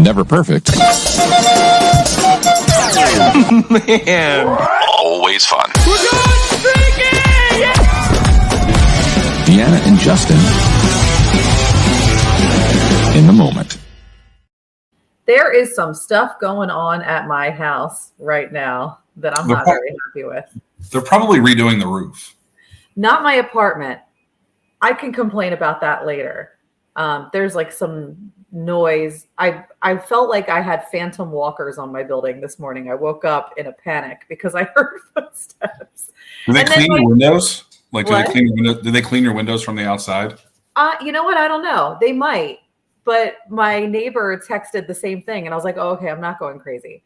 Never perfect. Man. Always fun. We're going streaking! Deanna and Justin in the moment. There is some stuff going on at my house right now that I'm not very happy with. They're probably redoing the roof. Not my apartment. I can complain about that later. There's like some noise. I felt like I had phantom walkers on my building this morning. I woke up in a panic because I heard footsteps. Do they clean your windows? Like, do they clean your windows from the outside? You know what? I don't know. They might. But my neighbor texted the same thing. And I was like, oh, okay, I'm not going crazy.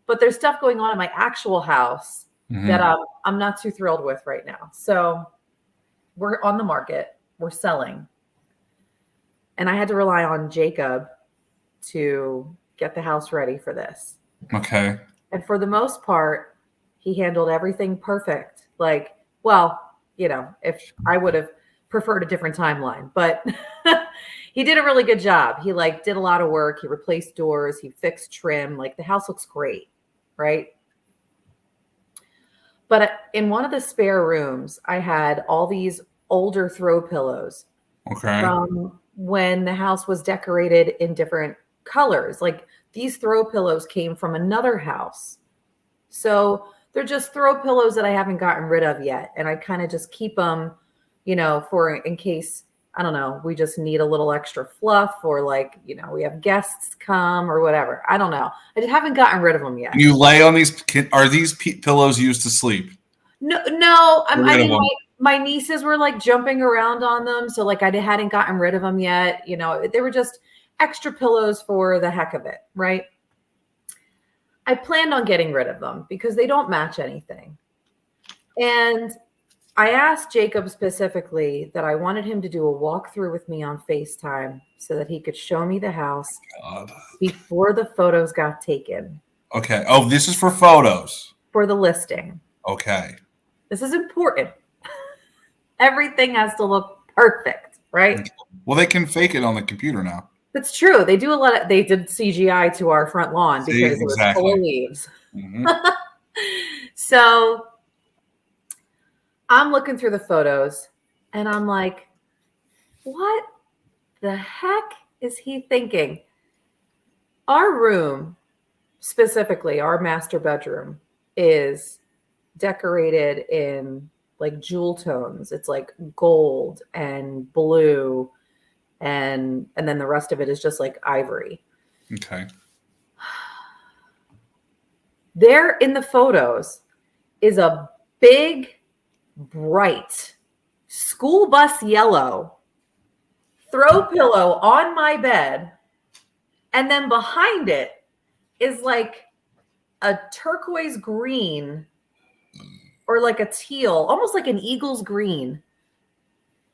But there's stuff going on in my actual house that I'm not too thrilled with right now. So we're on the market. We're selling. And I had to rely on Jacob to get the house ready for this. Okay. And for the most part, he handled everything perfect. Like, well, you know, if I would have preferred a different timeline, but he did a really good job. He did a lot of work. He replaced doors. He fixed trim. Like, the house looks great, right? But in one of the spare rooms, I had all these older throw pillows. Okay. From when the house was decorated in different colors. Like, these throw pillows came from another house. So they're just throw pillows that I haven't gotten rid of yet. And I kind of just keep them, you know, for in case, I don't know, we just need a little extra fluff, or like, you know, we have guests come or whatever. I don't know. I just haven't gotten rid of them yet. You lay on these, are these pillows used to sleep? No. I mean, my nieces were like jumping around on them. So like I hadn't gotten rid of them yet. You know, they were just extra pillows for the heck of it. Right. I planned on getting rid of them because they don't match anything. And I asked Jacob specifically that I wanted him to do a walkthrough with me on FaceTime so that he could show me the house before the photos got taken. Okay. Oh, this is for photos. For the listing. Okay. This is important. Everything has to look perfect, right? Well, they can fake it on the computer now. That's true. They do a lot. They did CGI to our front lawn because it was full of leaves. Mm-hmm. So I'm looking through the photos and I'm like, what the heck is he thinking? Our room, specifically our master bedroom, is decorated in like jewel tones. It's like gold and blue, and then the rest of it is just like ivory. Okay. There in the photos is a big, bright school bus yellow throw pillow on my bed, and then behind it is like a turquoise green or like a teal, almost like an Eagles green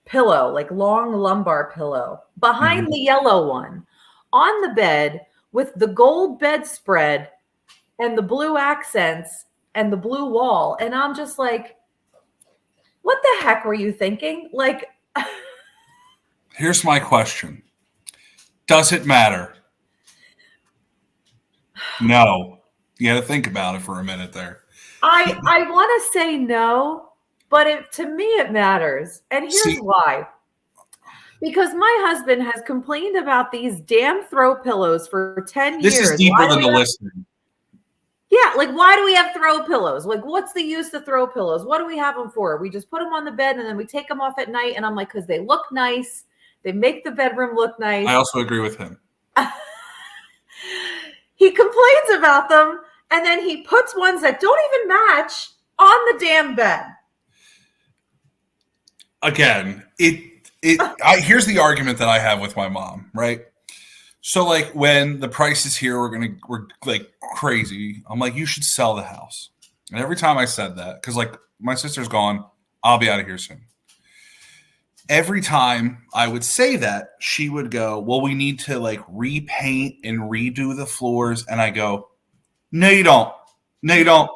pillow, like long lumbar pillow behind the yellow one on the bed with the gold bedspread and the blue accents and the blue wall. And I'm just like, what the heck were you thinking? Like, here's my question. Does it matter? No. You had to think about it for a minute there. I want to say no, but to me it matters. And here's why. Because my husband has complained about these damn throw pillows for 10 years. This is deeper than the listing. Yeah, like, why do we have throw pillows? Like, what's the use of throw pillows? What do we have them for? We just put them on the bed and then we take them off at night. And I'm like, because they look nice. They make the bedroom look nice. I also agree with him. He complains about them, and then he puts ones that don't even match on the damn bed. Again, here's the argument that I have with my mom, right? So like when the prices here were like crazy, I'm like, you should sell the house. And every time I said that, because like my sister's gone, I'll be out of here soon. Every time I would say that, she would go, well, we need to like repaint and redo the floors. And I go, no, you don't. No, you don't.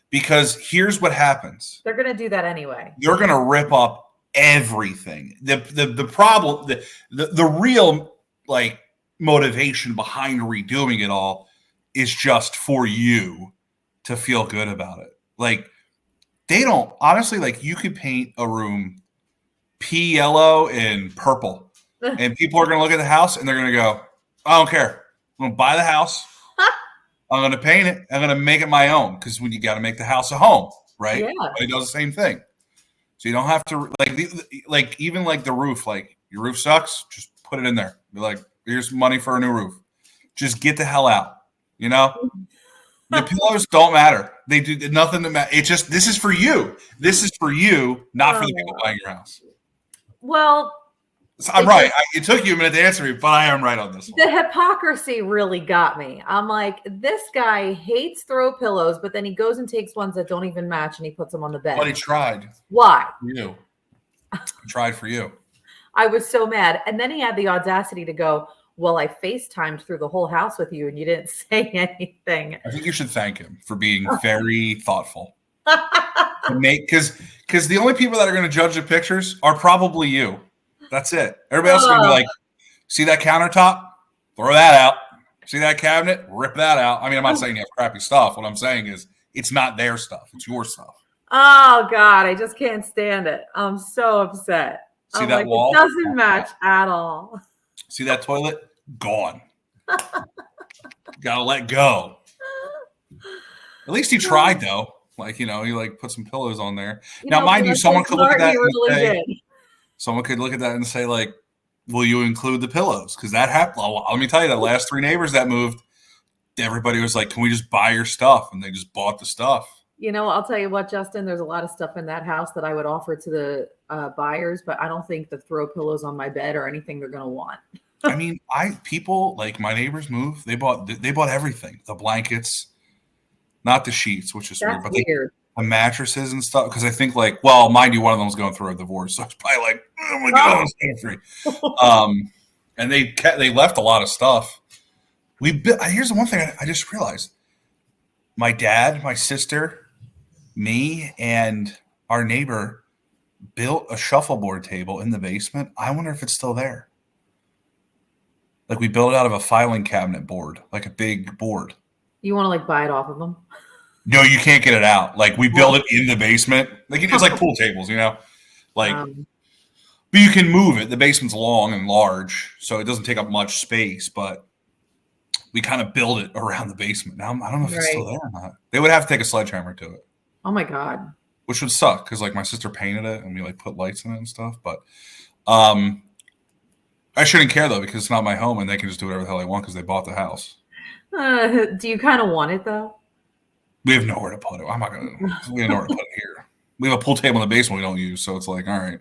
Because here's what happens. They're going to do that anyway. You're going to rip up everything. The problem, the real like motivation behind redoing it all is just for you to feel good about it. Like, they don't, honestly, like, you could paint a room pea yellow and purple, and people are going to look at the house and they're going to go, I don't care. I'm going to buy the house. I'm going to paint it. I'm going to make it my own, because when you got to make the house a home, right? Yeah. It does the same thing. So you don't have to, like even like the roof, like, your roof sucks, just put it in there. Be like, here's money for a new roof. Just get the hell out. You know, the pillows don't matter. They do nothing to matter. It's just, this is for you. This is for you, not for the people buying your house. Well, so I'm right. It took you a minute to answer me, but I am right on this one. The hypocrisy really got me. I'm like, this guy hates throw pillows, but then he goes and takes ones that don't even match and he puts them on the bed. But he tried. Why? You. He tried for you. I was so mad. And then he had the audacity to go, well, I FaceTimed through the whole house with you and you didn't say anything. I think you should thank him for being very thoughtful. Because the only people that are going to judge the pictures are probably you. That's it. Everybody else is going to be like, see that countertop? Throw that out. See that cabinet? Rip that out. I mean, I'm not saying you have crappy stuff. What I'm saying is it's not their stuff. It's your stuff. Oh, God. I just can't stand it. I'm so upset. See that wall? It doesn't match at all. See that toilet? Gone. Gotta let go. At least he tried, though. Like, he like put some pillows on there. Now, mind you, someone could look at that and say, someone could look at that and say, like, will you include the pillows? Because that happened. Let me tell you, the last 3 neighbors that moved, everybody was like, can we just buy your stuff? And they just bought the stuff. I'll tell you what, Justin, there's a lot of stuff in that house that I would offer to the buyers, but I don't think the throw pillows on my bed are anything they're going to want. I mean, people, like, my neighbors moved. They bought everything. The blankets, not the sheets, which is weird, but weird. The mattresses and stuff. Because I think, like, well, mind you, one of them was going through a divorce, so it's probably like, oh my God, I'm free. And they left a lot of stuff. Here's the one thing I just realized: my dad, my sister, me, and our neighbor built a shuffleboard table in the basement. I wonder if it's still there. Like, we built it out of a filing cabinet board, like a big board. You want to, like, buy it off of them? No, you can't get it out. Like, we built it in the basement. Like, it's like pool tables, Like, but you can move it. The basement's long and large, so it doesn't take up much space, but we kind of build it around the basement. Now, I don't know if it's still there or not. They would have to take a sledgehammer to it. Oh, my God. Which would suck, because, like, my sister painted it, and we, like, put lights in it and stuff, but I shouldn't care, though, because it's not my home, and they can just do whatever the hell they want because they bought the house. Do you kind of want it, though? We have nowhere to put it. I'm not going to. We have nowhere to put it here. We have a pool table in the basement we don't use, so it's like, all right.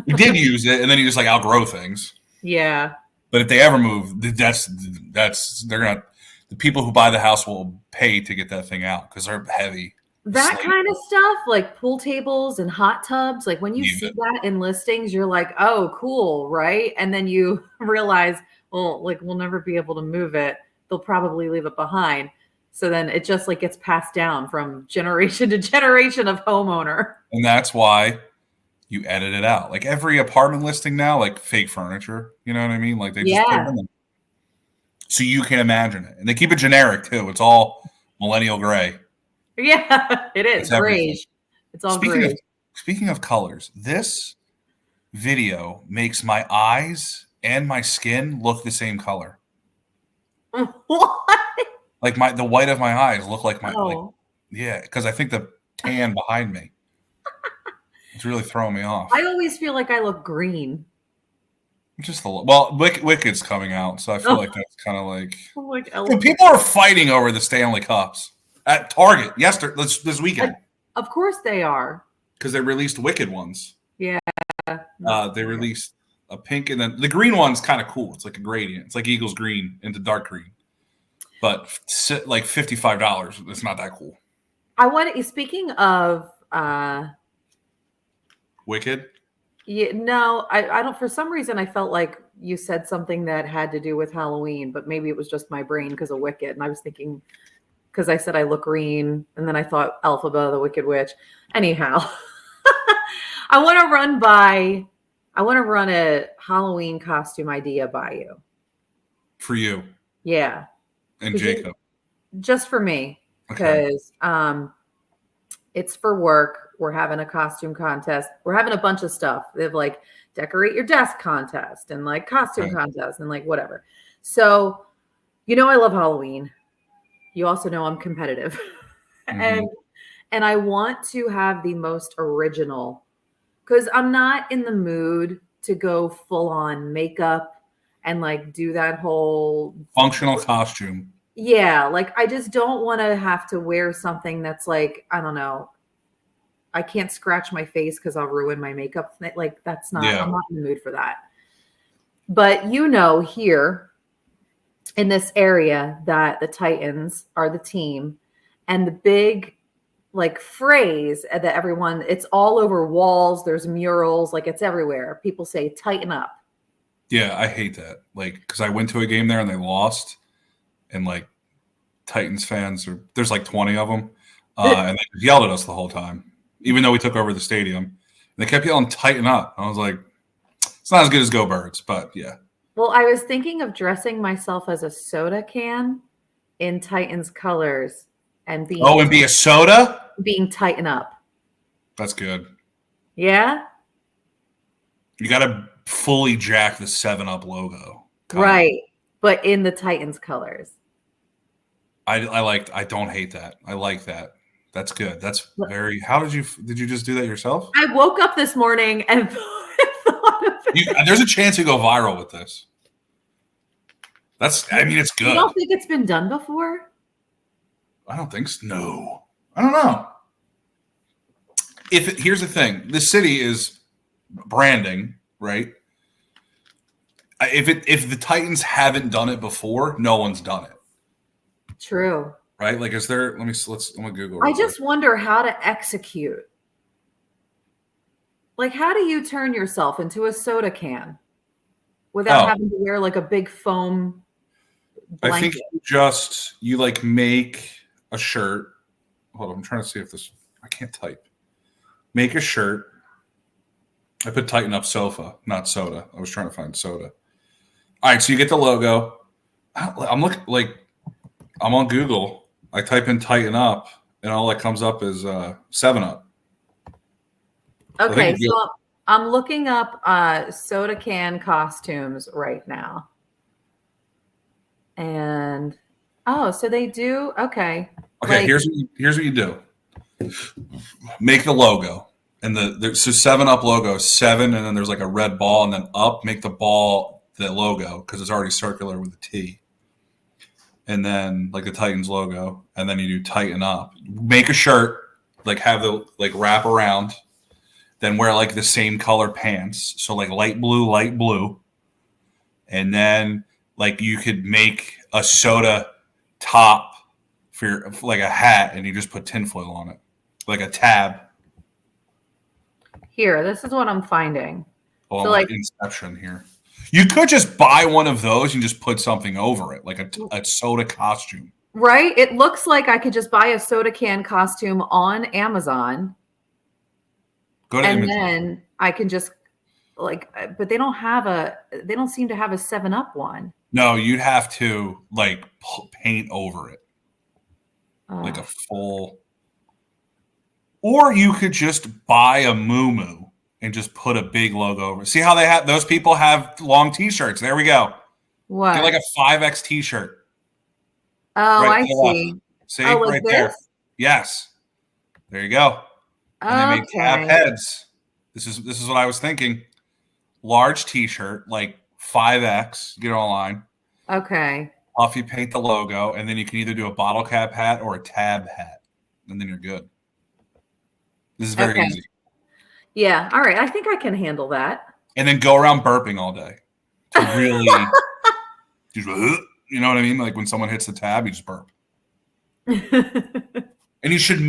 We did use it, and then you just, like, outgrow things. Yeah. But if they ever move, they're going to – the people who buy the house will pay to get that thing out because they're heavy. That kind of stuff, like pool tables and hot tubs, like when you see that in listings, you're like, oh, cool, right? And then you realize, well, like, we'll never be able to move it. They'll probably leave it behind. So then it just, like, gets passed down from generation to generation of homeowner. And that's why you edit it out. Like, every apartment listing now, like, fake furniture, you know what I mean? Like, they just put it in them. So you can imagine it. And they keep it generic, too. It's all millennial gray. Yeah, it is. Grayish. It's all gray. Speaking of colors, this video makes my eyes and my skin look the same color. What? Like, the white of my eyes look like my because I think the tan behind me. It's really throwing me off. I always feel like I look green. Just Wicked's coming out, so I feel like that's kind of like people are fighting over the Stanley Cups at Target this weekend. Of course they are, because they released Wicked ones. Yeah, they released a pink, and then the green one's kind of cool. It's like a gradient. It's like Eagles green into dark green, but like $55. It's not that cool. Speaking of Wicked. Yeah, no, I don't. For some reason, I felt like you said something that had to do with Halloween, but maybe it was just my brain because of Wicked. And I was thinking, because I said I look green, and then I thought Elphaba, the Wicked Witch. Anyhow, I want to run a Halloween costume idea by you. for you Yeah. and Jacob. Just for me. Okay. Because it's for work. We're having a costume contest. We're having a bunch of stuff. They have like decorate your desk contest and like costume contest and like whatever. So, I love Halloween. You also know I'm competitive. Mhm. and I want to have the most original, because I'm not in the mood to go full on makeup and like do that whole Functional costume. yeah, like I just don't want to have to wear something that's like, I don't know, I can't scratch my face because I'll ruin my makeup. Like that's not, I'm Yeah. not in the mood for that. But here in this area that the Titans are the team, and the big like phrase that everyone, it's all over walls, there's murals, like it's everywhere. People say tighten up. Yeah, I hate that. Like, because I went to a game there and they lost, and like Titans fans there's like 20 of them, and they just yelled at us the whole time, even though we took over the stadium. And they kept yelling "tighten up." I was like, it's not as good as Go Birds, but yeah. Well, I was thinking of dressing myself as a soda can in Titans colors and And be a soda. being tighten up. That's good. Yeah. You got to fully jack the 7-Up logo. Right. But in the Titans colors. I don't hate that. I like that. That's good. That's very. How did you just do that yourself? I woke up this morning and thought of it. There's a chance you go viral with this. It's good. You don't think it's been done before? I don't think so. No. I don't know. Here's the thing. The city is branding, right? If the Titans haven't done it before, no one's done it. True. Right? Like, is there? I'm gonna Google. I just wonder how to execute. Like, how do you turn yourself into a soda can without having to wear like a big foam blanket? I think you like make a shirt. Hold on, I'm trying to see if this. I can't type. Make a shirt. I put tighten up sofa, not soda. I was trying to find soda. All right, so you get the logo. I'm looking like I'm on Google. I type in tighten up, and all that comes up is 7-Up. Okay, so I'm looking up soda can costumes right now. And so they do. Okay. Okay, like, here's what you do. Make the logo. And so 7-Up logo is 7, and then there's like a red ball, and then up. Make the ball the logo because it's already circular with a T. And then like the Titans logo, and then you do tighten up. Make a shirt, like have the like wrap around, then wear like the same color pants, so like light blue, and then like you could make a soda top for like a hat, and you just put tinfoil on it, like a tab. Here, this is what I'm finding. Oh, so like Inception here. You could just buy one of those and just put something over it, like a soda costume. Right? It looks like I could just buy a soda can costume on Amazon. Go to Amazon. Then I can just but they don't seem to have a 7-Up one. No, you'd have to like paint over it. Like a full. Or you could just buy a muumuu and just put a big logo over it. See how those people have long t-shirts. There we go. What? Get like a 5X t-shirt. Oh, right, I see. Left. See, right there. Yes. There you go. And they make tab heads. This is what I was thinking. Large t-shirt, like 5X. Get it online. Okay. Off you paint the logo, and then you can either do a bottle cap hat or a tab hat. And then you're good. This is very easy. Yeah. All right. I think I can handle that. And then go around burping all day to really, you know what I mean? Like when someone hits the tab, you just burp. And you should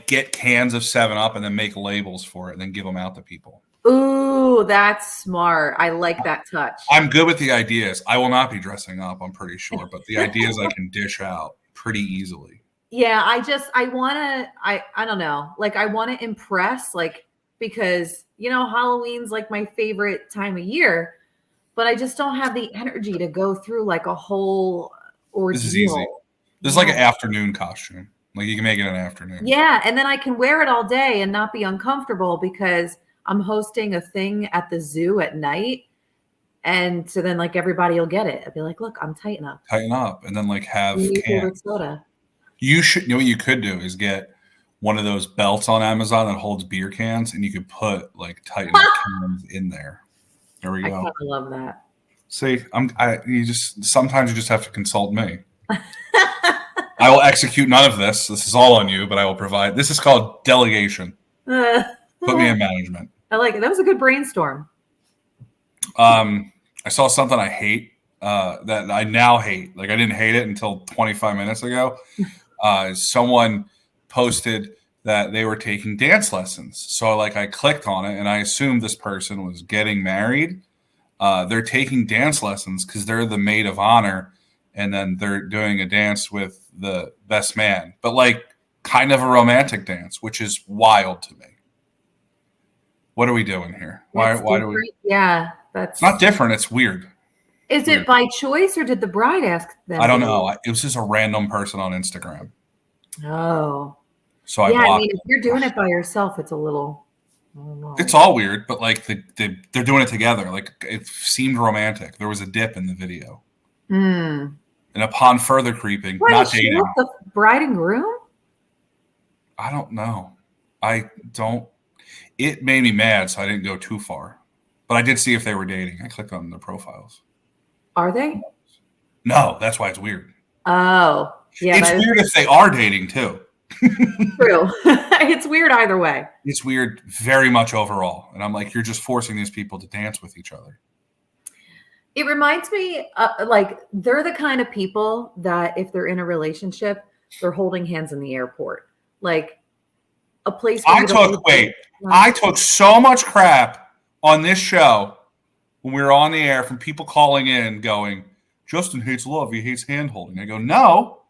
get cans of 7-Up and then make labels for it and then give them out to people. Ooh, that's smart. I like that touch. I'm good with the ideas. I will not be dressing up, I'm pretty sure, but the ideas I can dish out pretty easily. Yeah, I don't know. Like I want to impress, like, because Halloween's like my favorite time of year, but I just don't have the energy to go through like a whole ordeal. This is easy. This is like an afternoon costume. Like you can make it an afternoon. Yeah, and then I can wear it all day and not be uncomfortable because I'm hosting a thing at the zoo at night. And so then like everybody will get it. I'll be like, look, I'm tighten up. Tighten up and then like have Your favorite cans. soda. You know what you could do is get one of those belts on Amazon that holds beer cans, and you could put like tighten up cans in there. There we I go. kind of love that. See, sometimes you just have to consult me. I will execute none of this. This is all on you, but I will provide. This is called delegation. Put me in management. I like it. That was a good brainstorm. I saw something I hate that I now hate. Like I didn't hate it until 25 minutes ago. Someone posted that they were taking dance lessons. So like I clicked on it and I assumed this person was getting married. They're taking dance lessons because they're the maid of honor, and then they're doing a dance with the best man, but like kind of a romantic dance, which is wild to me. What are we doing here? Why do we? Yeah, that's It's not different. It's weird. Is it by choice or did the bride ask them? I don't know. It was just a random person on Instagram. Oh. So I I mean, if you're doing it by yourself, it's a little. I don't know. It's all weird, but like they're doing it together. Like it seemed romantic. There was a dip in the video. Mm. And upon further creeping, What, not is she dating. with the bride and groom? I don't know. It made me mad, so I didn't go too far. But I did see if they were dating. I clicked on their profiles. Are they? No, that's why it's weird. Oh, yeah. It's weird if they are dating too. True. It's weird either way. It's weird very much overall. And I'm like, you're just forcing these people to dance with each other. It reminds me, like, they're the kind of people that if they're in a relationship, they're holding hands in the airport. Like, a place where I took so much crap on this show when we were on the air from people calling in going, Justin hates love, he hates hand holding. I go, no,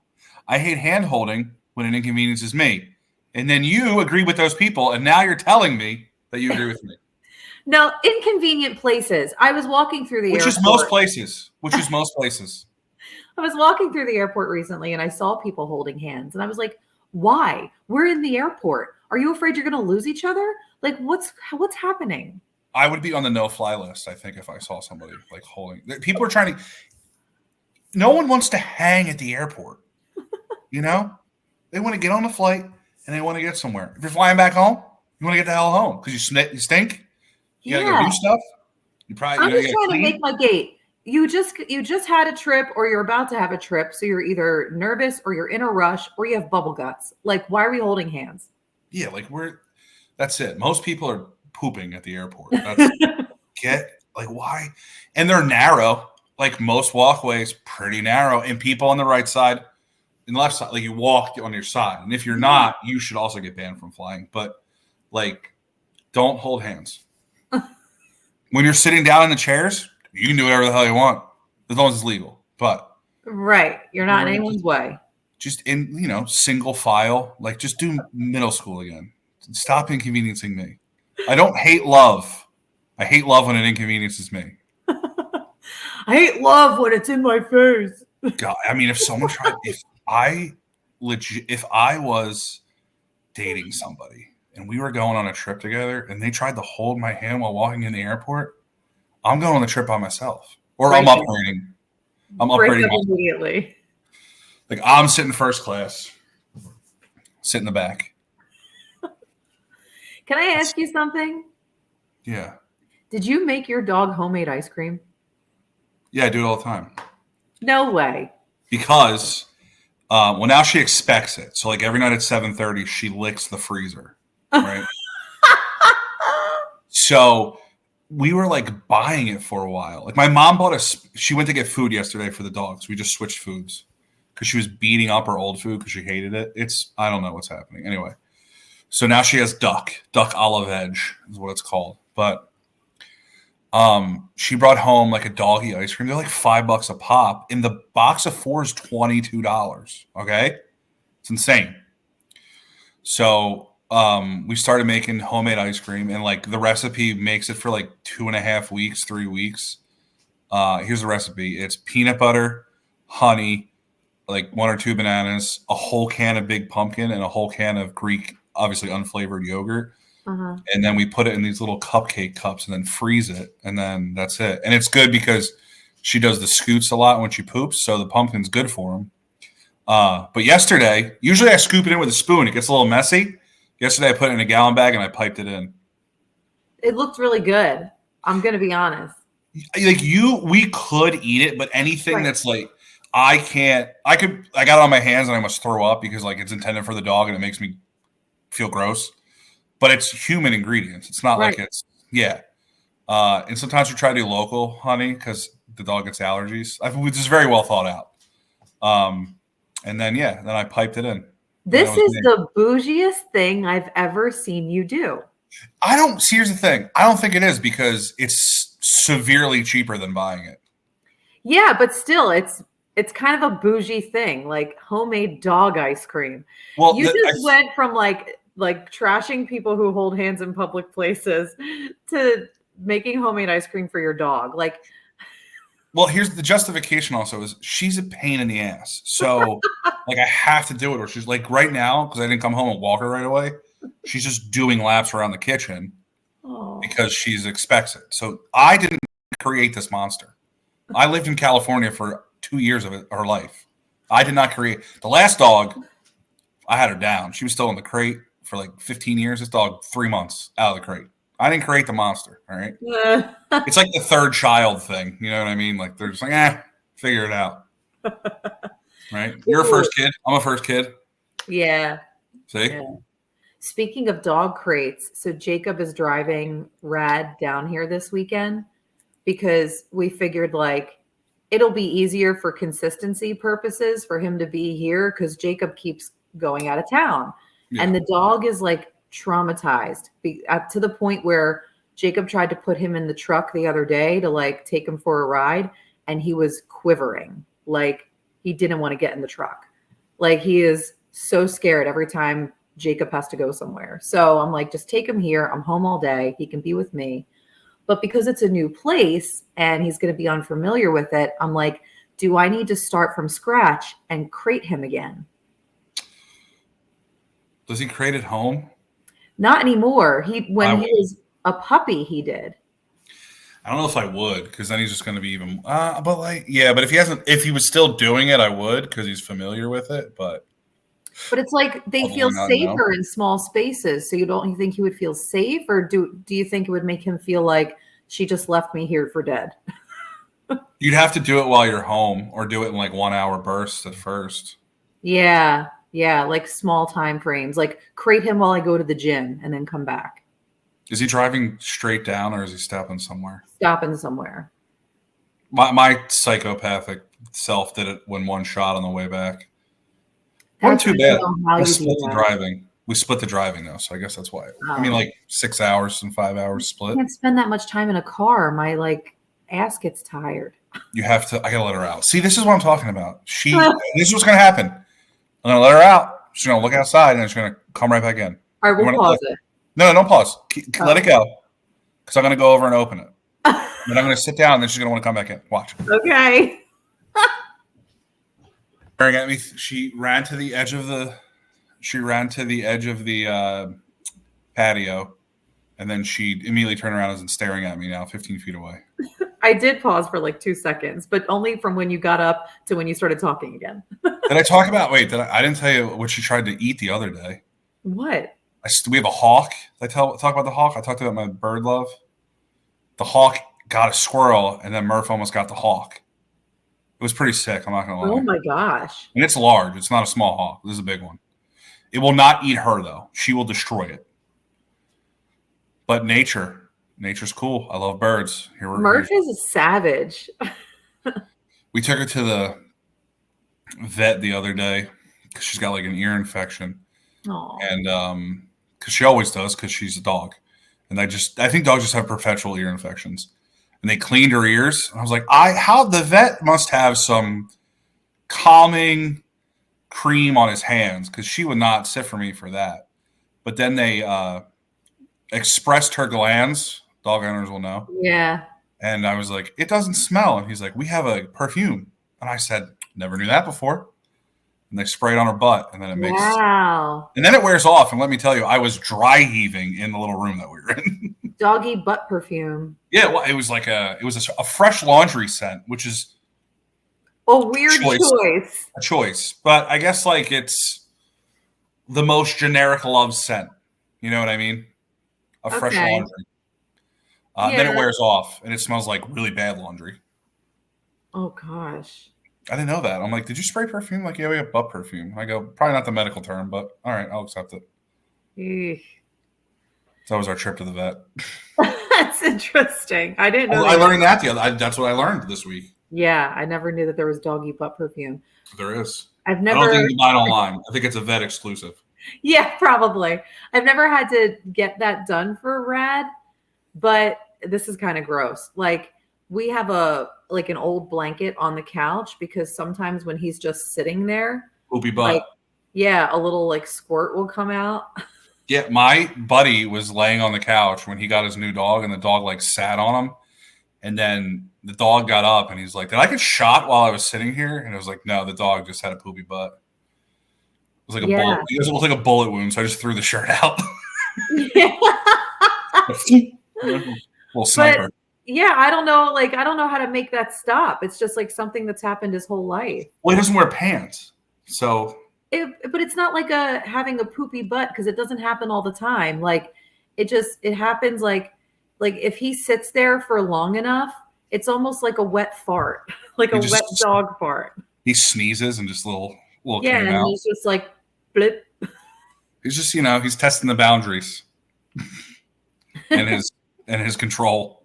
I hate hand holding when it inconveniences me. And then you agree with those people, and now you're telling me that you agree with me. No, inconvenient places. I was walking through the airport. Which is most places. I was walking through the airport recently, and I saw people holding hands. And I was like, why? We're in the airport. Are you afraid you're going to lose each other? Like, what's happening? I would be on the no-fly list, I think, if I saw somebody like holding. People are trying to. No one wants to hang at the airport. You know, they want to get on the flight and they want to get somewhere. If you're flying back home, you want to get the hell home because you stink. You gotta go do stuff. I'm just trying to make my gate. You just had a trip, or you're about to have a trip, so you're either nervous or you're in a rush or you have bubble guts. Like, why are we holding hands? Yeah, like that's it. Most people are pooping at the airport. Why? And they're narrow. Like most walkways, pretty narrow, and people on the right side and left side, like you walk on your side. And if you're not, you should also get banned from flying. But like, don't hold hands. When you're sitting down in the chairs, you can do whatever the hell you want as long as it's legal. But right, you're not in anyone's way. Just in single file, like just do middle school again. Stop inconveniencing me. I don't hate love. I hate love when it inconveniences me. I hate love when it's in my face. God, I mean, if I was dating somebody and we were going on a trip together and they tried to hold my hand while walking in the airport, I'm going on the trip by myself. Or I'm upgrading. I'm upgrading immediately. Like I'm sitting first class, sit in the back. Can I ask you something? Yeah. Did you make your dog homemade ice cream? Yeah, I do it all the time. No way. Because, now she expects it. So like every night at 7:30, she licks the freezer, right? So we were like buying it for a while. Like my mom she went to get food yesterday for the dogs. We just switched foods because she was beating up her old food because she hated it. I don't know what's happening. Anyway, so now she has duck olive edge is what it's called. But she brought home like a doggy ice cream. They're like $5 a pop. And the box of 4 is $22. Okay. It's insane. So, we started making homemade ice cream and like the recipe makes it for like 2.5 weeks, 3 weeks. Here's the recipe. It's peanut butter, honey, like 1 or 2 bananas, a whole can of big pumpkin, and a whole can of Greek, obviously unflavored yogurt. Uh-huh. And then we put it in these little cupcake cups and then freeze it. And then that's it. And it's good because she does the scoots a lot when she poops. So the pumpkin's good for them. But yesterday, usually I scoop it in with a spoon. It gets a little messy. Yesterday I put it in a gallon bag and I piped it in. It looked really good. I'm going to be honest. Like we could eat it, but anything Right. that's like, I got it on my hands and I must throw up because like it's intended for the dog and it makes me feel gross. But it's human ingredients. It's not like it's, yeah. And sometimes we try to do local honey because the dog gets allergies. It's just very well thought out. And then I piped it in. This is the bougiest thing I've ever seen you do. Here's the thing. I don't think it is because it's severely cheaper than buying it. Yeah, but still, it's kind of a bougie thing, like homemade dog ice cream. Well, you just went from like trashing people who hold hands in public places to making homemade ice cream for your dog. Like, well, here's the justification also is she's a pain in the ass. So like I have to do it. Or she's like right now, because I didn't come home and walk her right away. She's just doing laps around the kitchen because she expects it. So I didn't create this monster. I lived in California for 2 years of her life. I did not create the last dog. I had her down. She was still in the crate for like 15 years. This dog, 3 months out of the crate. I didn't create the monster. All right. It's like the third child thing. You know what I mean? Like they're just like, figure it out. Right. You're a first kid. I'm a first kid. Yeah. See? Yeah. Speaking of dog crates, so Jacob is driving Rad down here this weekend because we figured like it'll be easier for consistency purposes for him to be here because Jacob keeps going out of town. Yeah. And the dog is like traumatized to the point where Jacob tried to put him in the truck the other day to like take him for a ride. And he was quivering. Like he didn't want to get in the truck. Like he is so scared every time Jacob has to go somewhere. So I'm like, just take him here. I'm home all day. He can be with me. But because it's a new place and he's going to be unfamiliar with it, I'm like, do I need to start from scratch and crate him again? Does he crate at home? Not anymore. When he was a puppy, he did. I don't know if I would, because then he's just going to be even. But like, yeah. But if he was still doing it, I would, because he's familiar with it. But it's like they feel safer in small spaces. So you think he would feel safe, or do you think it would make him feel like she just left me here for dead? You'd have to do it while you're home, or do it in like 1 hour bursts at first. Yeah, like small time frames. Like crate him while I go to the gym and then come back. Is he driving straight down, or is he stopping somewhere? Stopping somewhere. My psychopathic self did it when one shot on the way back. Not too bad. We split the driving. We split the driving though, so I guess that's why. Oh. I mean, like 6 hours and 5 hours split. I can't spend that much time in a car. My ass gets tired. You have to. I gotta let her out. See, this is what I'm talking about. This is what's gonna happen. I'm gonna let her out. She's gonna look outside and then she's gonna come right back in. All right, we'll pause it. No, don't pause. Let it go, because I'm gonna go over and open it. Then I'm gonna sit down and then she's gonna want to come back in. Watch. Okay. Staring at me, she ran to the edge of the patio, and then she immediately turned around and is staring at me now, 15 feet away. I did pause for like 2 seconds, but only from when you got up to when you started talking again. Did I talk about? Wait, I didn't tell you what she tried to eat the other day. What? We have a hawk. Did I talk about the hawk? I talked about my bird love. The hawk got a squirrel, and then Murph almost got the hawk. It was pretty sick. I'm not going to lie. Oh, my gosh. And it's large. It's not a small hawk. This is a big one. It will not eat her, though. She will destroy it. But nature's cool. I love birds. Murph is a savage. We took her to the vet the other day because she's got like an ear infection. Aww. And because she always does, because she's a dog. And I think dogs just have perpetual ear infections. And they cleaned her ears. And I was like, the vet must have some calming cream on his hands, because she would not sit for me for that. But then they expressed her glands. Dog owners will know. Yeah. And I was like, it doesn't smell. And he's like, we have a perfume. And I said, never knew that before. And they spray it on her butt, and then it makes and then it wears off. And let me tell you, I was dry heaving in the little room that we were in. Doggy butt perfume. Yeah, well, it was like a fresh laundry scent, which is a weird choice. A choice, but I guess like it's the most generic love scent. You know what I mean? A fresh laundry. Then it wears off, and it smells like really bad laundry. Oh gosh. I didn't know that. I'm like, did you spray perfume? Like, yeah, we have butt perfume. I go, probably not the medical term, but all right, I'll accept it. Eesh. So that was our trip to the vet. That's interesting. I didn't know. I learned that that's what I learned this week. Yeah, I never knew that there was doggy butt perfume. There is. I don't think you buy it online. I think it's a vet exclusive. Yeah, probably. I've never had to get that done for Rad, but this is kind of gross. Like, we have an old blanket on the couch because sometimes when he's just sitting there, poopy butt. Like, yeah, a little like squirt will come out. Yeah, my buddy was laying on the couch when he got his new dog, and the dog like sat on him, and then the dog got up and he's like, "Did I get shot while I was sitting here?" And I was like, "No, the dog just had a poopy butt." It was like a bullet. It looked like a bullet wound, so I just threw the shirt out. Little sniper. But, yeah, I don't know. Like, I don't know how to make that stop. It's just like something that's happened his whole life. Well, he doesn't wear pants, so. But it's not like having a poopy butt because it doesn't happen all the time. Like, it happens like if he sits there for long enough, it's almost like a wet fart, like a wet dog fart. He sneezes and just little yeah, and out. He's just like blip. He's just he's testing the boundaries and his control.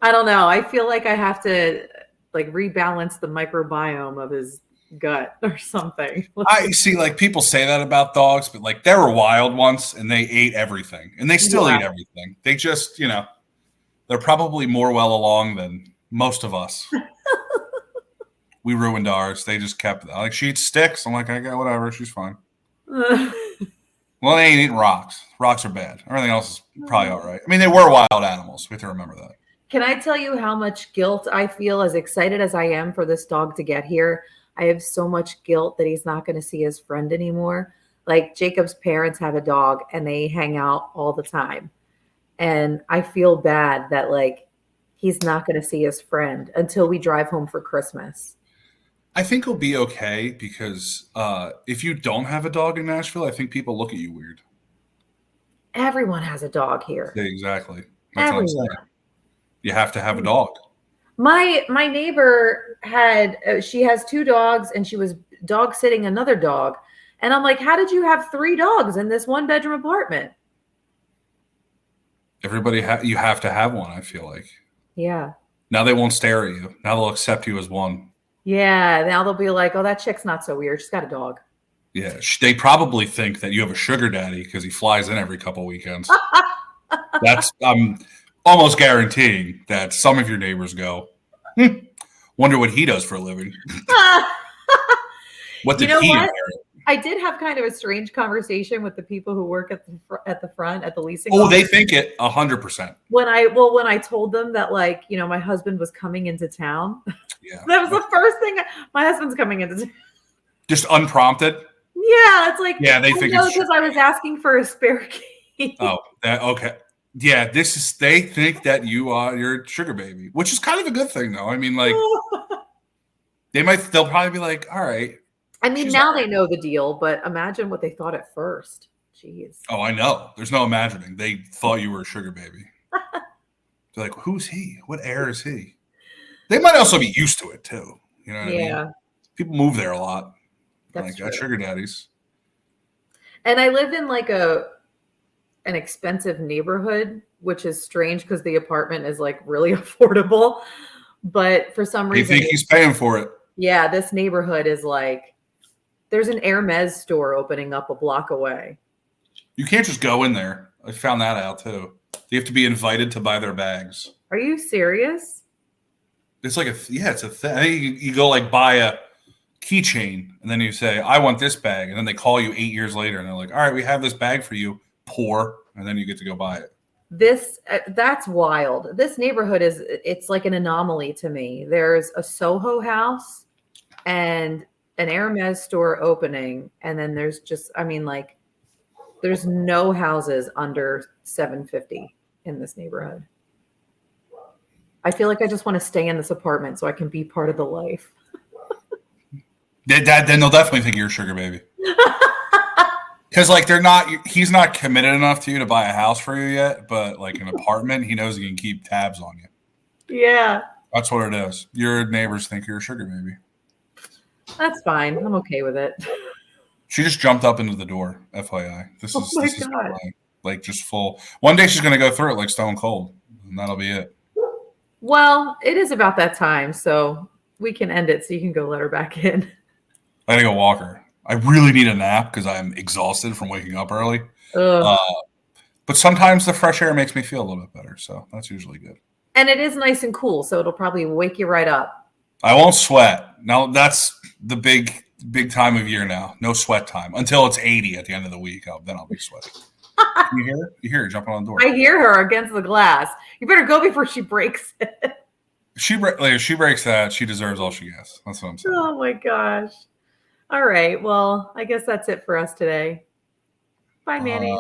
I don't know. I feel like I have to like rebalance the microbiome of his gut or something. I see, like, people say that about dogs, but like, they were wild once and they ate everything, and they still eat everything. They just, they're probably more well along than most of us. We ruined ours. They just kept like, she eats sticks. I'm like, I got whatever. She's fine. Well, they ain't eating rocks. Rocks are bad. Everything else is probably all right. I mean, they were wild animals. We have to remember that. Can I tell you how much guilt I feel, as excited as I am for this dog to get here? I have so much guilt that he's not going to see his friend anymore. Like, Jacob's parents have a dog and they hang out all the time. And I feel bad that like he's not going to see his friend until we drive home for Christmas. I think he'll be okay because if you don't have a dog in Nashville, I think people look at you weird. Everyone has a dog here. Yeah, exactly. That's what I'm saying. You have to have a dog. My neighbor she has 2 dogs and she was dog sitting another dog. And I'm like, how did you have 3 dogs in this 1-bedroom apartment? Everybody, you have to have one, I feel like. Yeah. Now they won't stare at you. Now they'll accept you as one. Yeah. Now they'll be like, oh, that chick's not so weird. She's got a dog. Yeah. They probably think that you have a sugar daddy because he flies in every couple weekends. I'm almost guaranteeing that some of your neighbors go, wonder what he does for a living. What did he inherit? I did have kind of a strange conversation with the people who work at the front at the leasing. Oh, they think it 100%. When I told them that, like, my husband was coming into town. Yeah, that was the first thing. My husband's coming into town. Just unprompted. Yeah, it's like, yeah, they think it's because I was asking for a spare key. Oh, okay. Yeah, they think that you are your sugar baby, which is kind of a good thing, though. I mean, like, they'll probably be like, all right. I mean, now they know the deal, but imagine what they thought at first. Jeez. Oh, I know. There's no imagining. They thought you were a sugar baby. They're like, who's he? What heir is he? They might also be used to it, too. You know what I mean? People move there a lot. That's true. Got sugar daddies. And I live in like an expensive neighborhood, which is strange because the apartment is like really affordable. But for some reason, you think he's paying for it. Yeah, this neighborhood is like, there's an Hermes store opening up a block away. You can't just go in there. I found that out too. You have to be invited to buy their bags. Are you serious? It's like it's a thing. I think you go like buy a keychain and then you say, I want this bag. And then they call you 8 years later and they're like, all right, we have this bag for you, poor. And then you get to go buy it. That's wild. This neighborhood it's like an anomaly to me. There's a Soho house and an Hermes store opening, and then there's just, I mean, like, there's no houses under 750 in this neighborhood. I feel like I just want to stay in this apartment so I can be part of the life. Then they'll definitely think you're a sugar baby. Because like he's not committed enough to you to buy a house for you yet, but like an apartment, he knows he can keep tabs on you. Yeah. That's what it is. Your neighbors think you're a sugar baby. That's fine. I'm okay with it. She just jumped up into the door, FYI. This Oh my is God. like just full. One day she's gonna go through it like Stone Cold, and that'll be it. Well, it is about that time, so we can end it so you can go let her back in. I gotta go walk her. I really need a nap because I'm exhausted from waking up early. But sometimes the fresh air makes me feel a little bit better, so that's usually good. And it is nice and cool, so it'll probably wake you right up. I won't sweat. Now that's the big time of year now. No sweat time until it's 80 at the end of the week. Then I'll be sweating. You hear her? You hear her jumping on the door. I hear her against the glass. You better go before she breaks it. If she breaks that, she deserves all she gets. That's what I'm saying. Oh my gosh. All right. Well, I guess that's it for us today. Bye, Manny.